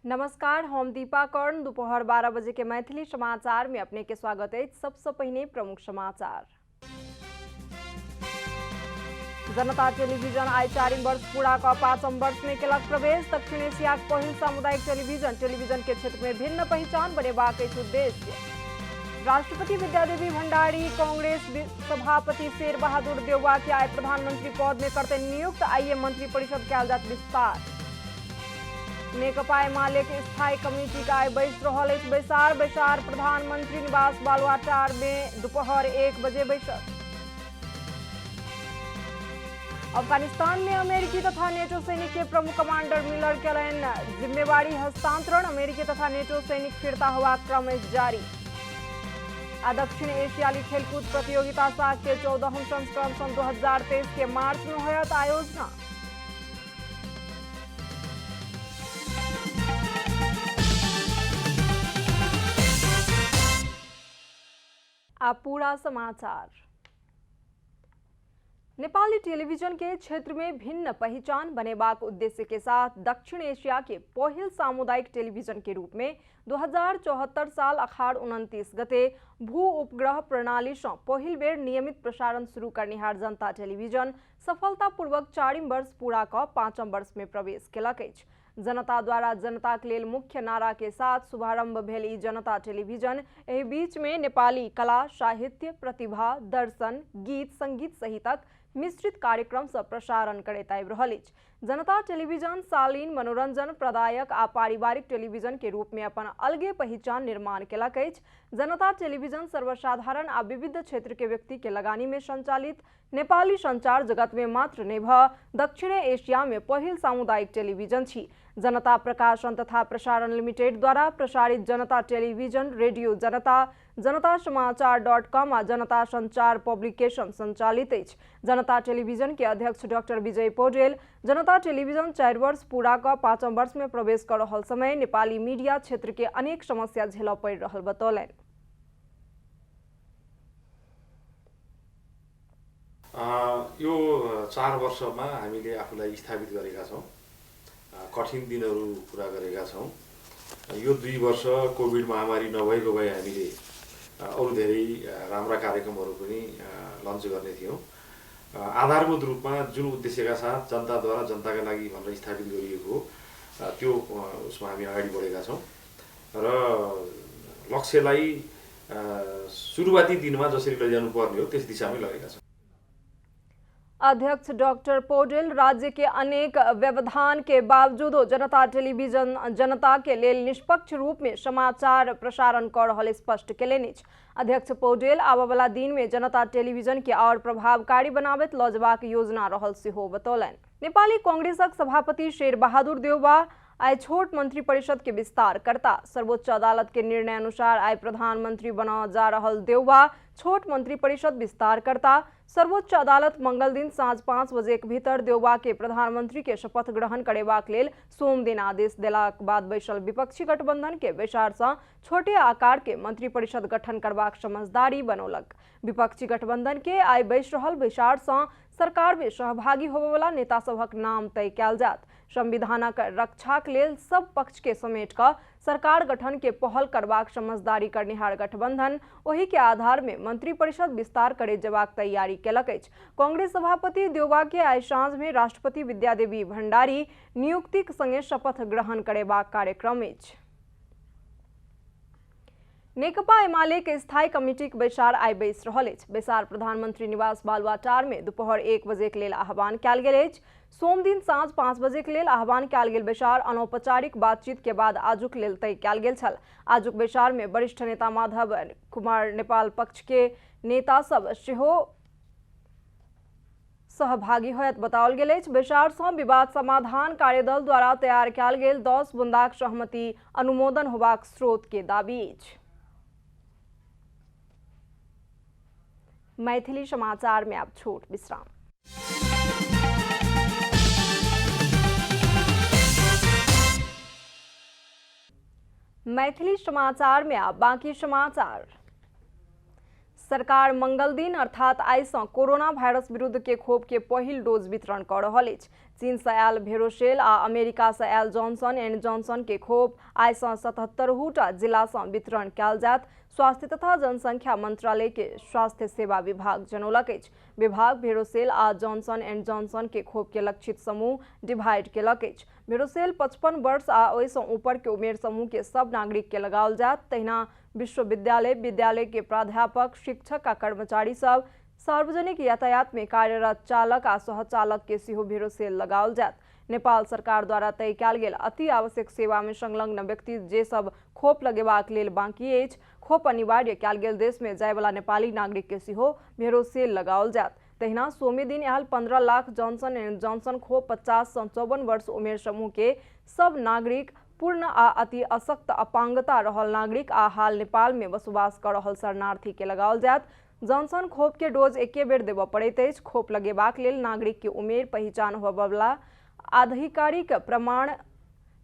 नमस्कार, हम दीपा कर्ण। दोपहर 12 बजे के मैथिली समाचार में अपने के स्वागत है। सबसे पहले प्रमुख समाचार। जनता टेलीविजन आई 4 वर्ष पूरा का 5म वर्ष में केलक प्रवेश। दक्षिण एशिया के पहिल सामुदायिक टेलीविजन के क्षेत्र में भिन्न पहचान बनेबाक अछि उद्देश्य। राष्ट्रपति विद्यादेवी भंडारी कांग्रेस सभापति शेर बहादुर देउवा के आय प्रधानमंत्री पद में करते नियुक्त। आइए मंत्रिपरिषद के जात विस्तार। नेकपा एमाले के स्थायी कमेटी का आय बैस रहल अछि बैसार प्रधानमंत्री निवास बालुआटार में दोपहर 1 बजे बैठक। अफगानिस्तान में अमेरिकी तथा नेटो सैनिक के प्रमुख कमांडर मिलर केलन जिम्मेवारी हस्तांतरण। अमेरिकी तथा नेटो सैनिक फिरता हुआ क्रम जारी। दक्षिण एशियाली खेलकूद प्रतियोगिता साग के 14वें संस्करण सन 2023 के मार्च में होयत आयोजना। अब पूरा समाचार। नेपाली टेलीविजन के क्षेत्र में भिन्न पहचान बनेबाक उद्देश्य के साथ दक्षिण एशिया के पहिल सामुदायिक टेलीविजन के रूप में 2074 साल अखाड़ 29 गते भू उपग्रह प्रणाली से पहिल बेर नियमित प्रसारण शुरू करनिहार जनता टेलीविजन सफलतापूर्वक 4 वर्ष पूरा क 5म वर्ष में प्रवेश केलक अछि। जनता द्वारा जनता के लेल मुख्य नारा के साथ शुभारंभ भेल ई जनता टेलीविजन एहि बीच में नेपाली कला, साहित्य, प्रतिभा, दर्शन, गीत, संगीत सहितक मिश्रित कार्यक्रम से प्रसारण करैत आबि रहल अछि। जनता टेलीविजन शालीन, मनोरंजन प्रदायक आ पारिवारिक टेलीविजन के रूप में अपन अलगे पहचान निर्माण केलक अछि। जनता टेलीविजन सर्वसाधारण आ विविध क्षेत्र के व्यक्ति के लगानी में संचालित नेपाली संचार जगत में मात्र नै भ दक्षिण एशिया में पहिल सामुदायिक टेलीविजन छी। जनता प्रकाशन तथा प्रसारण लिमिटेड द्वारा प्रसारित जनता टेलीविजन रेडियो जनता, जनता समाचार.com आ जनता संचार पब्लिकेशन संचालित अछि। जनता टेलीविजन के अध्यक्ष डॉक्टर विजय पौडेल जनता टेलीविजन 4 वर्ष पूरा क 5म वर्ष में प्रवेश कर रहल समय नेपाली मीडिया क्षेत्र के अनेक समस्या झेल पड़ि रहल बतौलनि। यो 4 वर्षमा हामीले आफूलाई स्थापित गरेका छौं। कठिन दिनहरू पूरा गरेका छौं। यो 2 वर्ष कोभिड महामारी नभएको भए हामीले अरु धेरै राम्रा कार्यक्रमहरू पनि लन्च गर्ने थियौं। आधारभूत रूपमा जुन उद्देश्यका साथ जनताद्वारा जनताका लागि भनेर स्थापित गरिएको हो त्यो उसमा हामी अगाडि बढेका छौं र लक्ष्यलाई सुरुवाती दिनमा जसरी लैजानु पर्ने हो त्यस दिशामै लगेका छौं। अध्यक्ष डॉक्टर पौडेल राज्य के अनेक व्यवधान के बावजूद जनता टेलीविजन जनता के लेल निष्पक्ष रूप में समाचार प्रसारण कर रहल स्पष्ट केलनि अछि। अध्यक्ष पौडेल आबय वाला दिन में जनता टेलीविजन के और प्रभावकारी बनाबैत लऽ जेबाक योजना रहल सेहो बतौलनि। नेपाली कांग्रेसक सभापति शेर बहादुर देउवा आय छोट मंत्रिपरिषद के विस्तार करता। सर्वोच्च अदालत के निर्णय अनुसार आय प्रधानमंत्री बना जा रहल देउवा छोट मंत्रिपरिषद विस्तार करता। सर्वोच्च अदालत मंगल दिन साँझ 5 बजे के भीतर देउवा के प्रधानमंत्री के शपथ ग्रहण करेबाक लेल सोम दिन आदेश देलाक बाद बैसल विपक्षी गठबंधन के बैसार से छोटे आकार के मंत्रिपरिषद गठन करबाक समझदारी बनौलक। विपक्षी गठबंधन के आय बैस रहल बैसार से सरकार में सहभागी होबे वाला नेता सभक नाम तय कयल जात। संविधानक रक्षाक लेल सब पक्ष के समेट क सरकार गठन के पहल करबाक समझदारी करनिहार गठबंधन ओही के आधार में मंत्रिपरिषद विस्तार करे जेबाक तैयारी केलक अछि। कांग्रेस सभापति देउवा के आइ साँझ में राष्ट्रपति विद्यादेवी भंडारी नियुक्तिक संगे शपथ ग्रहण करेबाक कार्यक्रम अछि। नेकपा एमाले के स्थायी कमेटी के बैसार आइ बैस रहल अछि। बैसार प्रधानमंत्री निवास बालुआटार में दोपहर 1 बजे के लेल आह्वान कयल गेल अछि। सोम दिन साँझ 5 बजे के लेल आह्वान कयल गेल बैसार अनौपचारिक बातचीत के बाद आजुक लेल तय कयल गेल छल। आजुक बैसार में वरिष्ठ नेता माधव कुमार नेपाल पक्ष के नेता सब सेहो सहभागी होयत बताओल गेल अछि। बैसार से विवाद समाधान कार्यदल द्वारा तैयार कयल गेल 10 बुंदाक सहमति अनुमोदन होबाक स्रोत के दाबी अछि। मैथिली समाचार में अब छोट विश्राम। मैथिली समाचार में अब बाकी समाचार। सरकार मंगल दिन अर्थात आई से कोरोना वायरस विरुद्ध के खोप के पहिल डोज वितरण कर रहल अछि। चीन से आयल भेरोसेल आ अमेरिका से आयल जॉनसन एंड जॉनसन के खोप आई से 77टा जिला से वितरण कयल जायत। स्वास्थ्य तथा जनसंख्या मंत्रालय के स्वास्थ्य सेवा विभाग जनौलक अछि। विभाग भेरोसेल आ जॉनसन एंड जॉनसन के खोप के लक्षित समूह डिवाइड केलक अछि। भेरोसेल 55 वर्ष आ ओहिसँ ऊपर के उमेर समूह के सब नागरिक के लगाओल जायत। तहिना विश्वविद्यालय, विद्यालय के प्राध्यापक, शिक्षक आ कर्मचारी सब, सार्वजनिक यातायात में कार्यरत चालक आ सहचालक के सेहो भेरोसेल लगाओल जायत। नेपाल सरकार द्वारा तय कयल गेल अति आवश्यक सेवा में संलग्न व्यक्ति जे सब खोप लगेबाक लेल बाँकी अछि, खोप अनिवार्य कयल गेल देश में जाय वाला नेपाली नागरिक के सेहो भेरोसेल लगाओल जायत। तहिना सोमे दिन oil 15 lakh Johnson and Johnson खोप 50 से 54 वर्ष उमेर समूह के सब नागरिक, पूर्ण आ अति अशक्त अपांगता रहल नागरिक आ हाल नेपाल में बसोबास कर रहल शरणार्थी के लगाओल जायत। जॉनसन खोप के डोज एके बेर देबऽ पड़ैत अछि। खोप लगेबाक लेल नागरिक के उमेर, पहिचान होबयवला आधिकारिक प्रमाण,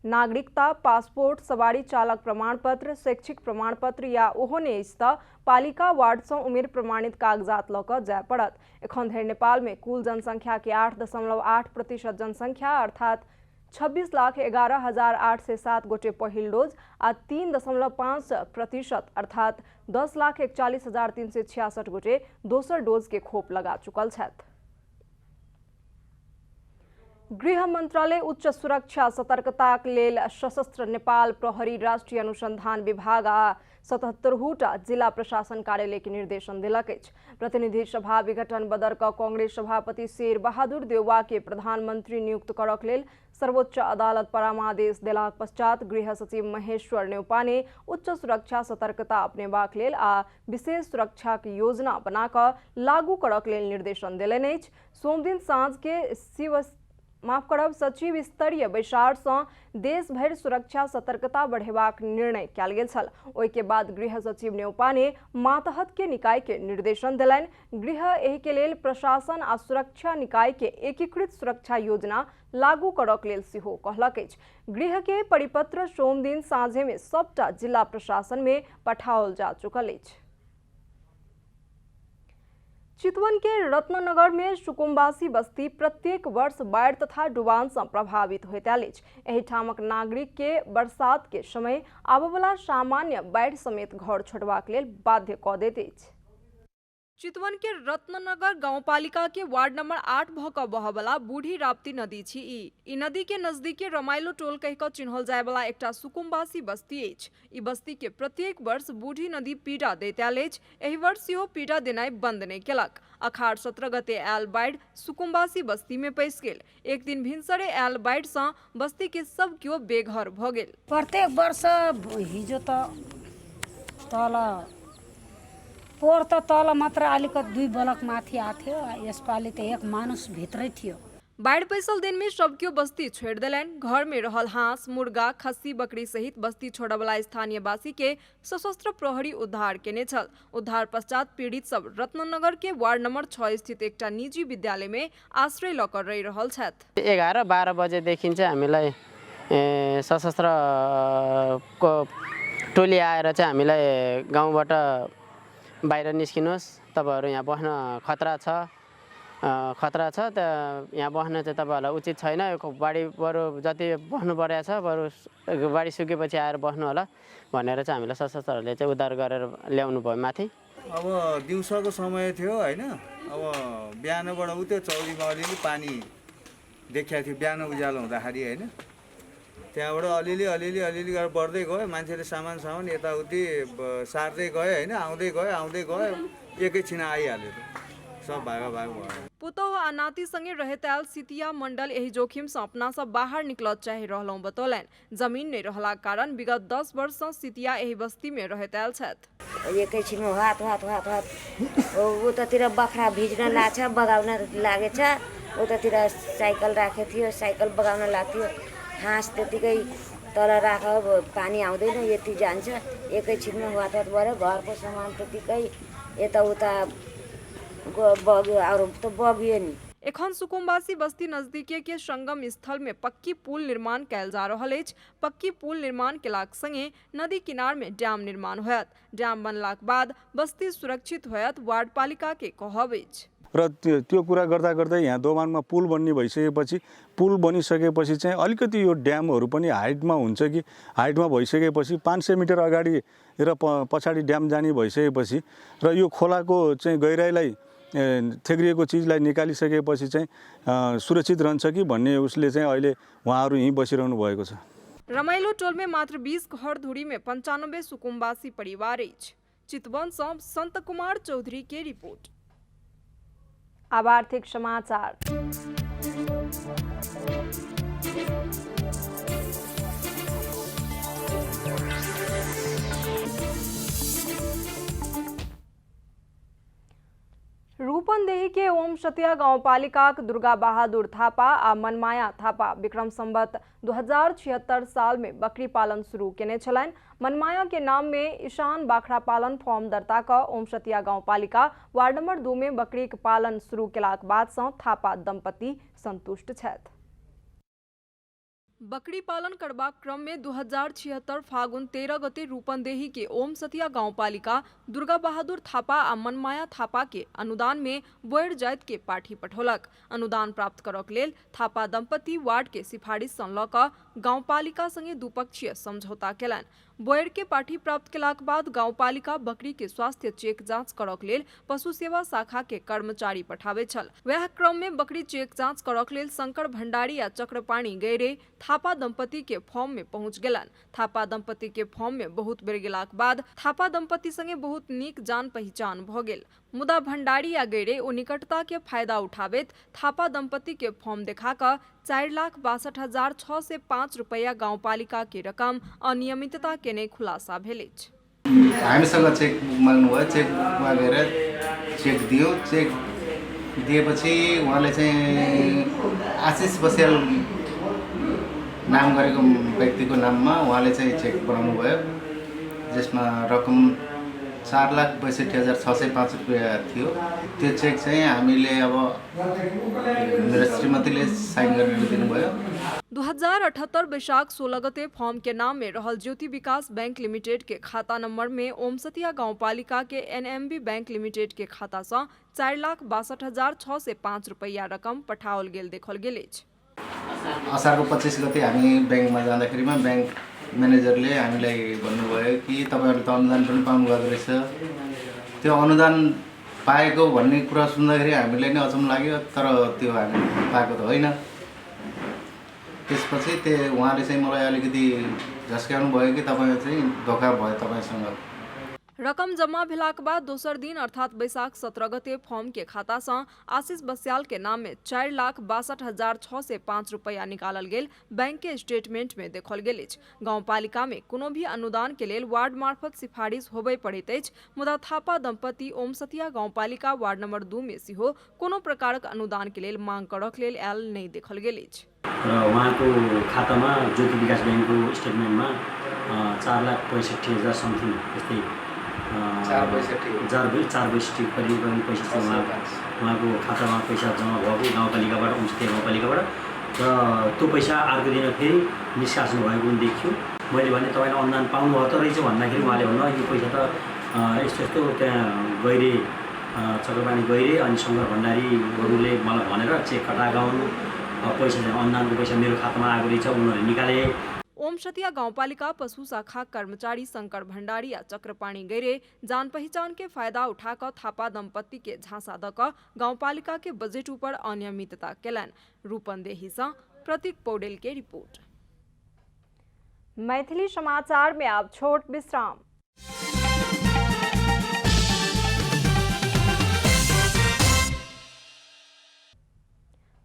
नागरिकता, पासपोर्ट, सवारी चालक प्रमाण पत्र, शैक्षिक प्रमाण पत्र या ओहो नहि अछि तऽ पालिका वार्ड से उमेर प्रमाणित कागजात लऽ कऽ जाय पड़त। एखन धरि नेपाल में कुल जनसंख्या के 8.8% जनसंख्या अर्थात 26,11,807 गोटे पहिल डोज आ 3.5% अर्थात 10,41,366 गोटे दोसर डोज के खोप लगा चुकल छथि। गृह मंत्रालय उच्च सुरक्षा सतर्कताक लेल सशस्त्र नेपाल प्रहरी, राष्ट्रीय अनुसंधान विभाग आ 77टा जिला प्रशासन कार्यालय के निर्देशन दिलक अछि। प्रतिनिधि सभा विघटन बदर कांग्रेस सभापति शेर बहादुर देउवा के प्रधानमंत्री नियुक्त करक लेल सर्वोच्च अदालत परामर्श देलाक पश्चात गृह सचिव महेश्वर नेउपाने उच्च सुरक्षा सतर्कता अपनेबाक लेल आ विशेष सुरक्षा की योजना बनाकर लागू करक लेल निर्देशन देलनि अछि। सोम दिन साँझ के सचिव स्तरीय बैसार से देश भरि सुरक्षा सतर्कता बढ़ेबाक निर्णय कयल गेल छल। ओहि के बाद गृह सचिव नेउपाने मातहत के निकाय के निर्देशन देलनि। गृह एहि के लेल प्रशासन आ सुरक्षा निकाय के एकीकृत सुरक्षा योजना लागू करक लेल सेहो कहलक अछि। गृह के परिपत्र सोम दिन साँझे में सबटा जिला प्रशासन में पठाओल जा चुकल अछि। चितवन के रत्ननगर में सुकुम्बासी बस्ती प्रत्येक वर्ष बाढ़ तथा डुबान से प्रभावित होइत आयल अछि। एहिठामक नागरिक के बरसात के समय आबयवला सामान्य बाढ़ि समेत घर छोड़बाक लेल बाध्य कऽ दैत अछि। चितवन के रत्ननगर गांवपालिका के वार्ड नंबर 8 भऽ कऽ बहयवला बूढ़ी राप्ती नदी छी। ई नदी के नजदीके रमाइलो टोल कहि कऽ चिन्हल जाय वाला एकटा सुकुम्बासी बस्ती अछि। ई बस्ती के प्रत्येक वर्ष बूढ़ी नदी पीड़ा दैत आयल अछि। एहि वर्ष सेहो पीड़ा देनाइ बंद नहि केलक। अखाड़ 17 गते आयल बाढ़ि सुकुम्बासी बस्ती में पैसि गेल। एक दिन भिनसरे आयल बाढ़ि से बस्ती के सब केओ बेघर भऽ गेल। प्रत्येक वर्ष हिजो त तल पोहोर त तल मात्र अलिकति 2 ब्लक माथि आथ्यो। यसपालि त एक मानुस भित्रै थियो। बाढ़ पैसल दिन में सब केओ बस्ती छोड़ देलनि। घर में रहल हांस, मुर्गा, खस्सी, बकरी सहित बस्ती छोड़य वाला स्थानीय वासी के सशस्त्र प्रहरी उद्धार केने छल। उद्धार पश्चात पीड़ित सब रत्ननगर के वार्ड नंबर 6 स्थित एकटा निजी विद्यालय में आश्रय लऽ कऽ रहि रहल छथि। 11-12 बजेदेखि चाहिँ हामीलाई सशस्त्र टोली आएर चाहिँ हामीलाई गाउँबाट बाहिर निस्किनुहोस्, तपाईहरु यहाँ बस्न खतरा छ त यहाँ बस्न चाहिँ तपाईहरुलाई उचित छैन। बाढी बरु जति बस्नु परेको छ बरु बाढी सुकेपछि आएर बस्नु होला भनेर चाहिँ हामीलाई सशस्त्रहरूले चाहिँ उद्धार गरेर ल्याउनु भयो माथि। अब दिउँसोको समय थियो हैन। अब बिहानबाट उतै चौरीमा अलिअलि पानी देखिएको थियो बिहान उज्यालो हुँदाखेरि हैन। त्यहाँबाट अलिअलि गरेर बढ्दै गयो। मान्छेले सामान यताउति सार्दै गयो हैन। आउँदै गयो एकैछिन आइहाल्यो सब भाग भयो। पुतौह आ नाती संगे रहैत आयल सितिया मंडल एहि जोखिम से अपना सब बाहर निकलऽ चाहि रहलहुँ बतौलनि। जमीन नहीं रहलाक कारण विगत 10 वर्ष से सितिया एहि बस्ती में रहैत आयल छथि। एकैछिन हात उतातिर बखरा भिज्न लाग्छ, बगाउन लागेछ। उतातिर साइकल राखेको थियो, साइकल बगाउन लाग्थ्यो। हाँस त्यतिकै तल राख, पानी आउँदैन, यति जान्छ। एकैछिनमा हात भएर घरको सामान त्यतिकै यताउता बग्यो। अरू त बग्यो नि। एखन सुकुम्बासी बस्ती नजदीके के संगम स्थल में पक्की पुल निर्माण कैल जा रहल अछि। पक्की पुल निर्माण केलाक संगे नदी किनार में डैम निर्माण होयत। डैम बनलाक बाद बस्ती सुरक्षित होयत वार्ड पालिका के कहब अछि। र त्यो कुरा गर्दा गर्दै यहाँ दोभानमा पुल बन्ने भइसकेपछि पुल बनिसकेपछि चाहिँ अलिकति यो ड्यामहरू पनि हाइटमा हुन्छ कि हाइटमा भइसकेपछि 500 मिटर अगाडि र पछाडि ड्याम जाने भइसकेपछि र यो खोलाको चाहिँ गहिराइलाई थेग्रिएको चिजलाई निकालिसकेपछि चाहिँ सुरक्षित रहन्छ कि भन्ने उसले चाहिँ अहिले उहाँहरू यहीँ बसिरहनु भएको छ। रमाइलो टोल में मात्र 20 घर धुरी में 95 सुकुम्बासी परिवार अछि। चितवन से संत कुमार चौधरी के रिपोर्ट। अब आर्थिक समाचार। रूपन्देही के ओम सतिया गाउँपालिका दुर्गा बहादुर थापा आ मनमाया थापा विक्रम संवत 2076 साल में बकरी पालन शुरू केने छलनि। मनमाया के नाम में ईशान बाखरा पालन फॉर्म दर्ता क ओम सतिया गाउँपालिका वार्ड नंबर 2 में बकरी के पालन शुरू केलाक बाद सँ थापा दंपति संतुष्ट छथि। बकरी पालन करबाक क्रम में 2076 फागुन 13 गते रूपन्देही के ओम सतिया गाउँपालिका दुर्गा बहादुर थापा आ मनमाया थापा के अनुदान में बोयर जाति के पाठी पठौलक। अनुदान प्राप्त करक लेल थापा दंपति वार्ड के सिफारिश सँ ल क गाउँपालिका संगे द्विपक्षीय समझौता केलनि। बोयर के पाठी प्राप्त केलाक बाद गाउँपालिका बकरी के स्वास्थ्य चेक जांच करक लेल पशु सेवा शाखा के कर्मचारी पठावे छल। वह क्रम में बकरी चेक जांच करक लेल शंकर भंडारी आ चक्रपाणी गैरे थापा दंपति के फॉर्म में पहुंच गेलन। थापा दंपति के फॉर्म में बहुत बेर गेलाक बाद थापा दंपति संगे बहुत नीक जान पहचान भ गेल। मुदा भंडारी आ गैरे ओ निकटता के फायदा उठाबैत थापा दंपति के फॉर्म देखा क 4,62,605 रुपैया गाउँपालिका के रकम अनियमितता केने खुलासा भेल अछि। हामीसँग चेक माग्नु भयो, चेक मागेर चेक दियो। चेक दिएपछि उहाँले चाहिँ आशिष बस्याल नाम गरेको व्यक्तिको नाममा उहाँले चाहिँ चेक बनाउनु भयो, जसमा रकम 4,62,605 रुपैयाँ थियो। त्यो चेक चाहिँ हामीले अब मेरो श्रीमतीले साइन गरेर दिनुभयो। 2078 वैशाख 16 गते फॉर्म के नाम में रहल ज्योति विकास बैंक लिमिटेड के खाता नंबर में ओम सतिया गाउँपालिका के एनएमबी बैंक लिमिटेड के खाता से 4,62,605 रुपैया रकम पठाओल गेल देखल गेल अछि। असारको 25 गते हामी बैंकमा जाँदाखेरिमा बैंक म्यानेजरले हामीलाई भन्नुभयो कि तपाईहरुले त अनुदान पनि पाउनु भएको रहेछ। त्यो अनुदान पाएको भन्ने कुरा सुन्दाखेरि हामीलाई नै अचम्म लाग्यो, तर त्यो हामी पाएको त होइन। त्यसपछि उहाँले चाहिँ मलाई अलिकति झस्काउनु भयो कि तपाईँ चाहिँ धोका भयो तपाईसँग। रकम जमा भेलाक बाद दोसर दिन अर्थात वैशाख 17 गते फॉर्म के खाता से आशीष बस्याल के नाम में 4,62,605 रुपैया निकालल गेल बैंक के स्टेटमेंट में देखल गेल अछि। गाउँपालिका में कोनो भी अनुदान के लेल वार्ड मार्फत सिफारिश होबे पड़ैत अछि, मुदा थापा दंपति ओम सतिया गाउँपालिका वार्ड नंबर 2 में सेहो कोनो प्रकारक अनुदान के लेल मांग करक लेल आयल नहीं देखल गेल अछि। र उहाँको खातामा ज्योति विकास बैंकको स्टेटमेन्टमा 4,65,000 समथिङ यस्तै 4,62 करिब पैसा चाहिँ उहाँको खातामा पैसा जम्मा भएको गाउँपालिकाबाट ओम सतिया गाउँपालिकाबाट। र त्यो पैसा अर्को दिन फेरि निष्कासन भएको पनि देखियो। मैले भने तपाईँले अनुदान पाउनुभएको त रहेछ भन्दाखेरि उहाँले भन्नु यो पैसा त यस्तो यस्तो त्यहाँ गैरे चक्रपाणी गैरे अनि शङ्कर भण्डारीहरूले मलाई भनेर चेक कटागाउनु पैसा चाहिँ अनुदानको पैसा मेरो खातामा आएको रहेछ, उनीहरूले निकाले। ओम सतिया गाउँपालिका पशु शाखा कर्मचारी शंकर भंडारी या चक्रपाणी गैरे जान पहचान के फायदा उठाकर थापा दंपति के झांसा दक गाउँपालिका के बजट ऊपर अनियमितता केलन। रूपन्देही से प्रतीक पौडेल के रिपोर्ट। मैथिली समाचार में अब छोट विश्राम।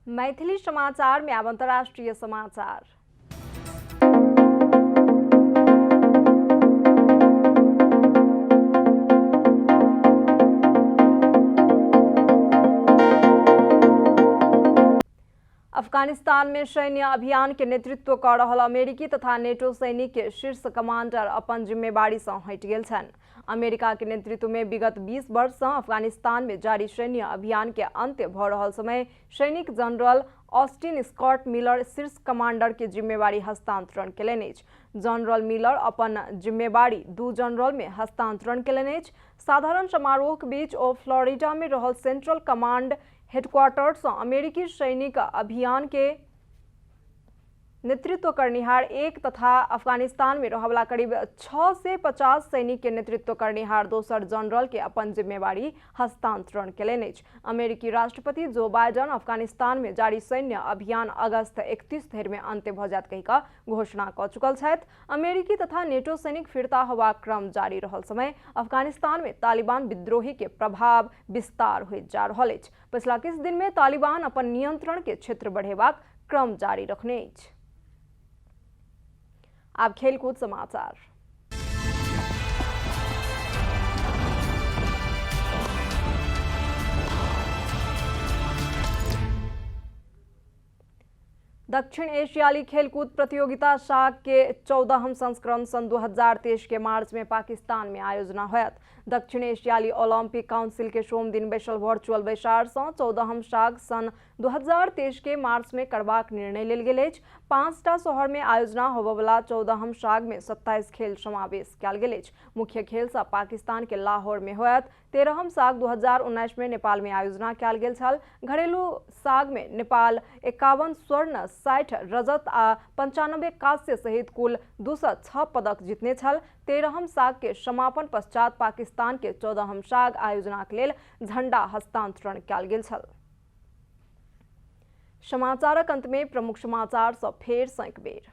मैथिली समाचार में अब अंतर्राष्ट्रीय समाचार। अफगानिस्तान में सैन्य अभियान के नेतृत्व कर रहल अमेरिकी तथा नेटो सैनिक के शीर्ष कमांडर अपन जिम्मेवारी से हटि गेल छन्। अमेरिका के नेतृत्व में विगत 20 वर्ष से अफगानिस्तान में जारी सैन्य अभियान के अंत्य भ रहल समय सैनिक जनरल ऑस्टिन स्कॉट मिलर शीर्ष कमांडर के जिम्मेवारी हस्तांतरण केलनि अछि। जनरल मिलर अपन जिम्मेवारी 2 जनरल में हस्तांतरण केलनि अछि। साधारण समारोह के बीच ओ फ्लोरिडा में रहल सेंट्रल कमांड हेडक्वार्टर से अमेरिकी सैनिक अभियान के नेतृत्व करनिहार 1 तथा अफगानिस्तान में रहला करीब 6 से 50 सैनिक के नेतृत्व करनिहार दोसर जनरल के अपन जिम्मेवारी हस्तांतरण केलनि अछि। अमेरिकी राष्ट्रपति जो बाइडेन अफगानिस्तान में जारी सैन्य अभियान अगस्त 31 धरि में अंत्य भ जायत कहि कऽ घोषणा कऽ चुकल छथि। अमेरिकी तथा नेटो सैनिक फिरता होबाक क्रम जारी रहल समय अफगानिस्तान में तालिबान विद्रोही के प्रभाव विस्तार होइत जा रहल अछि। पिछला किछ दिन में तालिबान अपन नियंत्रण के क्षेत्र बढ़ेबाक क्रम जारी रखने अछि। अब खेलकूद समाचार। दक्षिण एशियाली खेलकूद प्रतियोगिता शाख के 14वां संस्करण सन 2023 के मार्च में पाकिस्तान में आयोजना होयत। दक्षिण एशियाली ओलंपिक काउंसिल के सोम दिन बैसल वर्चुअल बैसार से 14वां शाख सन 2023 के मार्च में करबाक निर्णय लेल गेल अछि। 5टा शहर में आयोजना होबयवला 14वां शाख में 27 खेल समावेश कयल गेल अछि। मुख्य खेल सब पाकिस्तान के लाहौर में होयत। 13वां शाख 2019 में नेपाल में आयोजना कयल गेल छल। घरेलू शाख में नेपाल 51 स्वर्ण, 60 रजत आ 95 कांस्य सहित कुल 206 पदक जीतने छल। 13वां शाख के समापन पश्चात पाकिस्तान के 14वां शाख आयोजना के लेल झंडा हस्तांतरण कयल गेल छल। समाचारक अंत में प्रमुख समाचार सब फेर सँ एक बेर।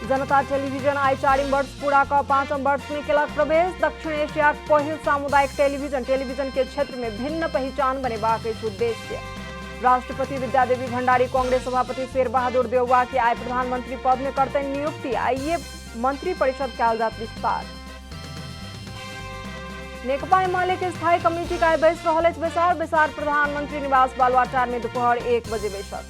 जनता टेलीविजन आई 4 वर्ष पूरा कऽ 5म वर्ष में केलक प्रवेश। दक्षिण एशिया के पहिल सामुदायिक टेलीविजन के क्षेत्र में भिन्न पहचान बनेबाक अछि उद्देश्य। राष्ट्रपति विद्यादेवी भंडारी कांग्रेस सभापति शेर बहादुर देउवा के आइ प्रधानमंत्री पद में करतनि नियुक्ति। आइए मंत्री परिषद कयल जात विस्तार। नेकपा एमाले के स्थायी कमेटी का बैस रहल अछि बैसार प्रधानमंत्री निवास बालुआटार में दोपहर 1 बजे बैसत।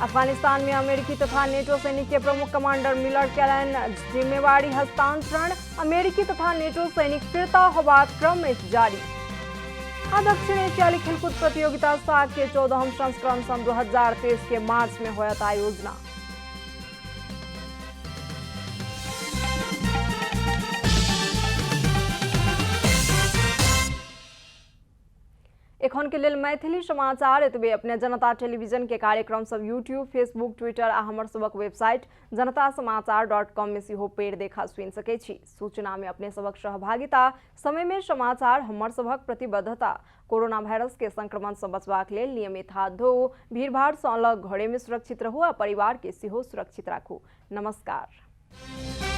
अफगानिस्तान में अमेरिकी तथा नेटो सैनिक के प्रमुख कमांडर मिलर केलन जिम्मेवारी हस्तांतरण। अमेरिकी तथा नेटो सैनिक फिरता होबाक क्रम में जारी। दक्षिण एशियाली खेलकूद प्रतियोगिता शाख के 14वां संस्करण सन 2023 के मार्च में होयत आयोजना। एखन के लेल मैथिली समाचार एतबे। अपने जनता टेलीविजन के कार्यक्रम सब यूट्यूब, फेसबुक, ट्विटर आ हमर सबक वेबसाइट जनतासमाचार.com में सेहो पेड़ देखा सुनि सकै छी। सूचना में अपने सबक सहभागिता, समय में समाचार, हमर सबक प्रतिबद्धता। कोरोना वायरस के संक्रमण से बचबाक लेल नियमित हाथ धोऊ, भीड़भाड़ से अलग, घरे में सुरक्षित रहू आ परिवार के सेहो सुरक्षित राखू। नमस्कार।